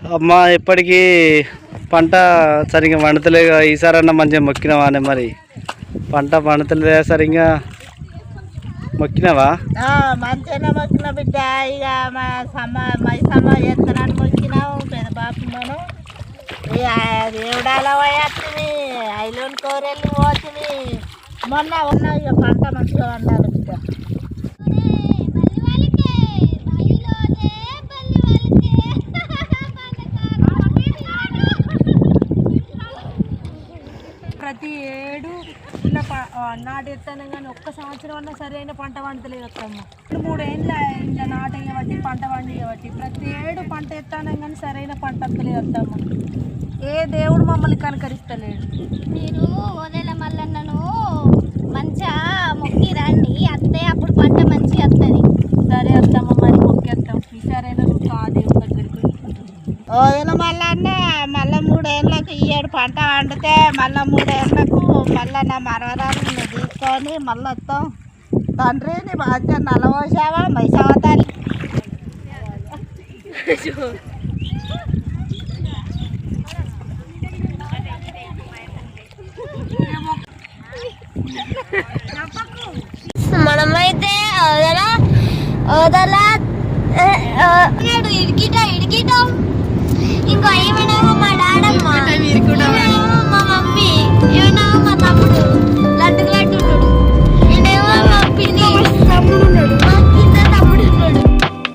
అమ్మ ఎప్పటికీ పంట సరిగ్గా పండుతలేగా, ఈసారన్నా మంచిగా మొక్కినావానే? మరి పంట పండుతలే సరిగ్గా, మొక్కినావా? మంచిగానే మొక్కిన బిడ్డ. ఇక మైసమ్మ చేస్తానని మొక్కినావు పెద్ద బాపు మనం. దేవుడాల పోయేస్తుంది, ఐలోని కోరెళ్ళి పోతుంది. మొన్న ఉన్నా ఇక పంట మంచిగా వండాలి బిడ్డ. ప్రతి ఏడు ఇలా నాటేస్తాను కానీ ఒక్క సంవత్సరం అన్నా సరైన పంట పండుతలేదు అత్తమ్మ. 3 ఏళ్ళ ఇలా నాటేయబట్టి పంట పండియబట్టి ప్రతి ఏడు పంట ఎత్తాను కానీ సరైన పంట వస్తలేదు అత్తమ్మ. ఏ దేవుడు మమ్మల్ని కనకరిస్తలేడు. మీరు ఓదెల మల్లన్నను మంచిగా మొక్కి రండి, అత్తే అప్పుడు పంట మంచిగా వస్తుంది. సరే అత్తమ్మ, మరి మొక్కేస్తాం. ఈసారైనా నువ్వు ఆ దేవుడి దగ్గరికి. ఓదెల మల్లన్న మళ్ళీ 3 ఏళ్ళకు ఈ ఏడు పంట వండితే మళ్ళీ 3 ఏళ్ళకు మళ్ళీ నా మరవరాలు తీసుకొని మళ్ళీ వస్తాం. తండ్రి నీ బాధ్యత నల్లవోసావా మైసమ్మ తల్లి. మనమైతే ఇడికిట ఇంకో ఏమైనా మా డాడమ్మ